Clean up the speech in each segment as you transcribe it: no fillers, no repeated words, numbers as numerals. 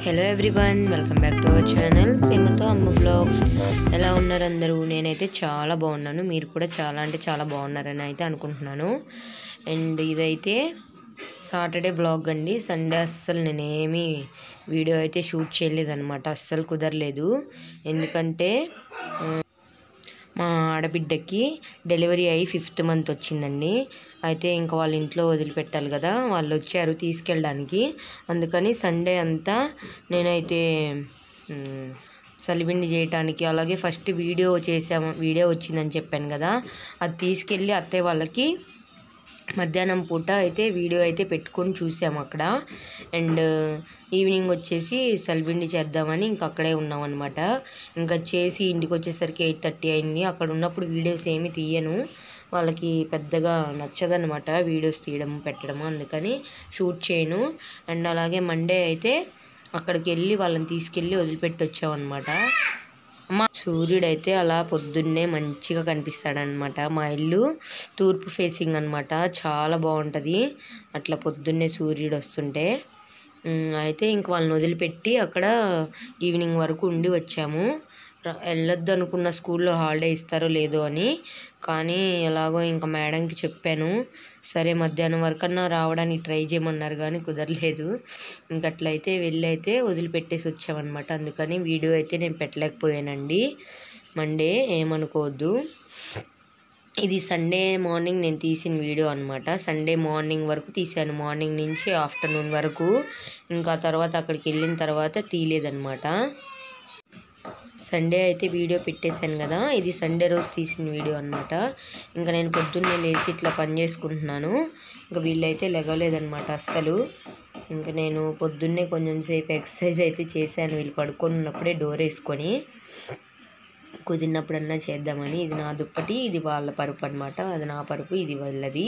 Hello everyone, welcome back to our channel ప్రేమతో అమ్మ blogs. ఎలా ఉన్నారు అందరూ? నేనైతే చాలా బాగున్నాను. మీరు కూడా చాలా అంటే చాలా బాగున్నారని అయితే అనుకుంటున్నాను. అండ్ ఇదైతే సాటర్డే బ్లాగ్ అండి. సండే అస్సలు నేనేమి వీడియో అయితే షూట్ చేయలేదన్నమాట. అస్సలు కుదరలేదు. ఎందుకంటే మా ఆడబిడ్డకి డెలివరీ అయ్యి 5th మంత్ వచ్చిందండి. అయితే ఇంకా వాళ్ళ ఇంట్లో వదిలిపెట్టాలి కదా, వాళ్ళు వచ్చారు తీసుకెళ్ళడానికి. అందుకని సండే అంతా నేనైతే సలిబిండి చేయటానికి, అలాగే ఫస్ట్ వీడియో వచ్చిందని చెప్పాను కదా, అది తీసుకెళ్ళి అత్తయ్య వాళ్ళకి మధ్యాహ్నం పూట అయితే వీడియో అయితే పెట్టుకొని చూసాము అక్కడ. అండ్ ఈవినింగ్ వచ్చేసి సలిబిండి చేద్దామని ఇంక అక్కడే ఉన్నాం అనమాట. ఇంకా చేసి ఇంటికి వచ్చేసరికి 8:30 అయింది. అక్కడ ఉన్నప్పుడు వీడియోస్ ఏమి తీయను, వాళ్ళకి పెద్దగా నచ్చదనమాట వీడియోస్ తీయడం పెట్టడం, అందుకని షూట్ చేయను. అండ్ అలాగే మండే అయితే అక్కడికి వెళ్ళి వాళ్ళని తీసుకెళ్ళి వదిలిపెట్టి వచ్చామన్నమాట. సూర్యుడైతే అలా పొద్దున్నే మంచిగా కనిపిస్తాడనమాట. మా ఇల్లు తూర్పు ఫేసింగ్ అనమాట, చాలా బాగుంటుంది అట్లా పొద్దున్నే సూర్యుడు వస్తుంటే. అయితే ఇంక వాళ్ళని వదిలిపెట్టి అక్కడ ఈవినింగ్ వరకు ఉండి వచ్చాము. వెళ్ళొద్దు అనుకున్న, స్కూల్లో హాలిడే ఇస్తారో లేదో అని, కానీ ఎలాగో ఇంకా మేడంకి చెప్పాను. సరే మధ్యాహ్నం వరకన్నా రావడానికి ట్రై చేయమన్నారు, కానీ కుదరలేదు. ఇంకట్లయితే వెళ్ళి అయితే వదిలిపెట్టేసి వచ్చామన్నమాట. అందుకని వీడియో అయితే నేను పెట్టలేకపోయానండి మండే, ఏమనుకోవద్దు. ఇది సండే మార్నింగ్ నేను తీసిన వీడియో అనమాట. సండే మార్నింగ్ వరకు తీసాను, మార్నింగ్ నుంచి ఆఫ్టర్నూన్ వరకు. ఇంకా తర్వాత అక్కడికి వెళ్ళిన తర్వాత తీయలేదన్నమాట. సండే అయితే వీడియో పెట్టేశాను కదా, ఇది సండే రోజు తీసిన వీడియో అనమాట. ఇంకా నేను పొద్దున్నే లేచి ఇట్లా పని చేసుకుంటున్నాను. ఇంకా వీళ్ళైతే లెగలేదనమాట అస్సలు. ఇంకా నేను పొద్దున్నే కొంచెం సేపు ఎక్సర్సైజ్ అయితే చేశాను, వీళ్ళు పడుకొని ఉన్నప్పుడే డోర్ వేసుకొని. కుదిరినప్పుడన్నా చేద్దామని. ఇది నా దుప్పటి, ఇది వాళ్ళ పరుపు అనమాట. అది నా పరుపు, ఇది వాళ్ళది.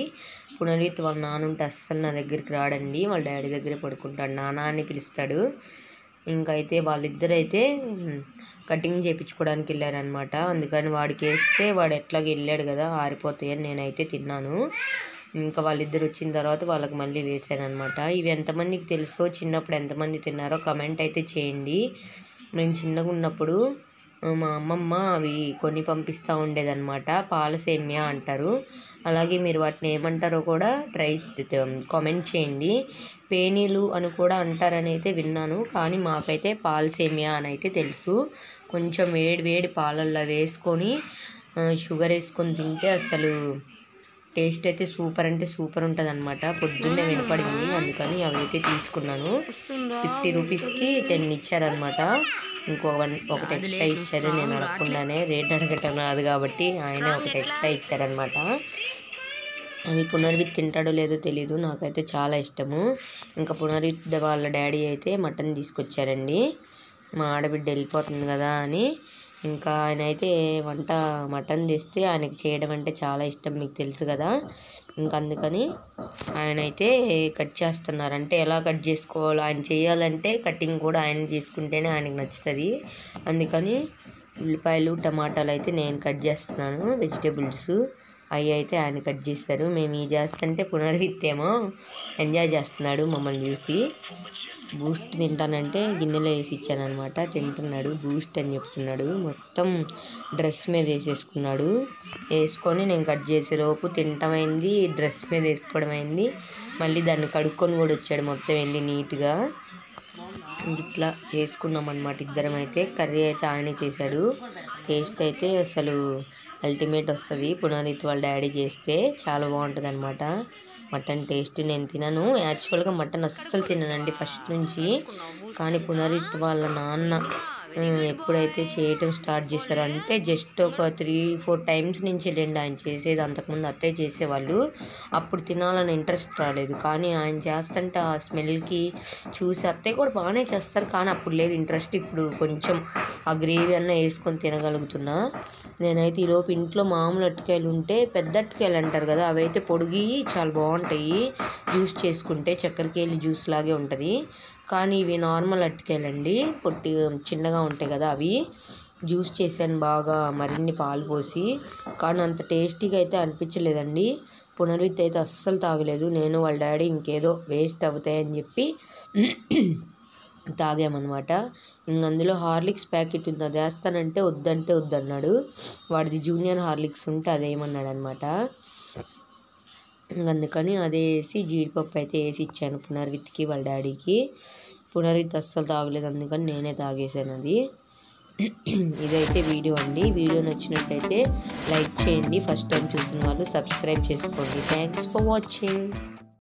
పునర్విత్ వాళ్ళ నాన్న ఉంటే అస్సలు నా దగ్గరికి రాడండి, వాళ్ళ డాడీ దగ్గరే పడుకుంటాడు, నాన్న అని పిలుస్తాడు. ఇంకా అయితే వాళ్ళిద్దరైతే కటింగ్ చేయించుకోవడానికి వెళ్ళారనమాట. అందుకని వాడికి వేస్తే వాడు ఎట్లాగ వెళ్ళాడు కదా, ఆరిపోతాయని నేనైతే తిన్నాను. ఇంకా వాళ్ళిద్దరు వచ్చిన తర్వాత వాళ్ళకి మళ్ళీ వేసాను అనమాట. ఇవి ఎంతమందికి తెలుసో, చిన్నప్పుడు ఎంతమంది తిన్నారో కమెంట్ అయితే చేయండి. నేను చిన్నగా ఉన్నప్పుడు మా అమ్మమ్మ అవి కొని పంపిస్తూ ఉండేదన్నమాట. పాల సేమియా అంటారు. అలాగే మీరు వాటిని ఏమంటారో కూడా కామెంట్ చేయండి. పేనీలు అని కూడా అంటారని అయితే విన్నాను, కానీ మాకైతే పాల సేమియా అని అయితే తెలుసు. కొంచెం వేడి పాలల్లో వేసుకొని షుగర్ వేసుకొని తింటే అసలు టేస్ట్ అయితే సూపర్ అంటే సూపర్ ఉంటుంది అనమాట. పొద్దున్నే వినపడింది, అందుకని అవి అయితే తీసుకున్నాను. 50 రూపీస్కి 10 ఇచ్చారనమాట. ఒకటి ఎక్స్ట్రా ఇచ్చారు, నేను అడగకుండానే. రేట్ అడగటం రాదు కాబట్టి ఆయన ఒకటి ఎక్స్ట్రా ఇచ్చారనమాట. అవి పునర్విత్ తింటాడో లేదో తెలీదు, నాకైతే చాలా ఇష్టము. ఇంకా పునర్విత్ వాళ్ళ డాడీ అయితే మటన్ తీసుకొచ్చారండి. మా ఆడబిడ్డ వెళ్ళిపోతుంది కదా అని ఇంకా ఆయన అయితే మటన్ తెస్తే ఆయనకి చేయడం అంటే చాలా ఇష్టం, మీకు తెలుసు కదా. ఇంకా అందుకని ఆయన అయితే కట్ చేస్తున్నారు. అంటే ఎలా కట్ చేసుకోవాలో ఆయన చేయాలంటే కటింగ్ కూడా ఆయన చేసుకుంటేనే ఆయనకు నచ్చుతుంది. అందుకని ఉల్లిపాయలు టమాటాలు అయితే నేను కట్ చేస్తున్నాను, వెజిటేబుల్స్ అవి అయితే ఆయన కట్ చేస్తారు. మేము ఇవి చేస్తుంటే పునర్విత్ ఏమో ఎంజాయ్ చేస్తున్నాడు మమ్మల్ని చూసి. బూస్ట్ తింటానంటే గిన్నెలో వేసి ఇచ్చాను అనమాట, తింటున్నాడు. బూస్ట్ అని చెప్తున్నాడు. మొత్తం డ్రెస్ మీద వేసేసుకున్నాడు. వేసుకొని నేను కట్ చేసేలోపు తింటమైంది, డ్రెస్ మీద వేసుకోవడం అయింది. మళ్ళీ దాన్ని కడుక్కొని కూడా వచ్చాడు మొత్తం వెళ్ళి నీట్గా. ఇట్లా చేసుకున్నాం అనమాట ఇద్దరం. అయితే కర్రీ అయితే ఆయనే చేశాడు. టేస్ట్ అయితే అసలు అల్టిమేట్ వస్తుంది. పునర్విత్ వాళ్ళ డాడీ చేస్తే చాలా బాగుంటుంది అనమాట. మటన్ టేస్ట్ నేను తినను, యాక్చువల్గా మటన్ అస్సలు తిననండి ఫస్ట్ నుంచి. కానీ పునర్విత్ వాళ్ళ నాన్న ఎప్పుడైతే చేయటం స్టార్ట్ చేశారో, అంటే జస్ట్ ఒక 3-4 టైమ్స్ నుంచి లేండి ఆయన చేసేది. అంతకుముందు అత్తయ్య చేసేవాళ్ళు, అప్పుడు తినాలని ఇంట్రెస్ట్ రాలేదు. కానీ ఆయన చేస్తుంటే ఆ స్మెల్కి చూసి, అత్తయ్య కూడా బాగానే చేస్తారు కానీ అప్పుడు లేదు ఇంట్రెస్ట్. ఇప్పుడు కొంచెం ఆ గ్రేవీ అన్న వేసుకొని తినగలుగుతున్నా. నేనైతే ఈలోపు ఇంట్లో మామూలు అరటికాయలు ఉంటే, పెద్ద అరటికాయలు అంటారు కదా, అవి అయితే పొడిగి చాలా బాగుంటాయి. జ్యూస్ చేసుకుంటే చక్కెరకేళి జ్యూస్ లాగే ఉంటుంది. కానీ ఇవి నార్మల్ అరటికాయలండి, చిన్నగా ఉంటాయి కదా, అవి జ్యూస్ చేశాను బాగా మరిన్ని పాలు పోసి. కానీ అంత టేస్టీగా అయితే అనిపించలేదండి. పునర్విత్ అయితే అస్సలు తాగలేదు. నేను వాళ్ళ డాడీ ఇంకేదో వేస్ట్ అవుతాయని చెప్పి తాగామన్నమాట. ఇంక అందులో హార్లిక్స్ ప్యాకెట్ ఉంది, అది వేస్తానంటే వద్దంటే వద్దన్నాడు. వాడిది జూనియర్ హార్లిక్స్ ఉంటే అదేమన్నాడు అనమాట. అందుకని అదే వేసి జీడిపప్పు అయితే వేసి ఇచ్చాను పునర్విత్కి వాళ్ళ డాడీకి. పునర్విత్ అస్సలు తాగలేదు, అందుకని నేనే తాగేసాను అది. ఇదైతే వీడియో అండి. వీడియో నచ్చినట్టయితే లైక్ చేయండి, ఫస్ట్ టైం చూసిన వాళ్ళు సబ్స్క్రైబ్ చేసుకోండి. Thanks for watching.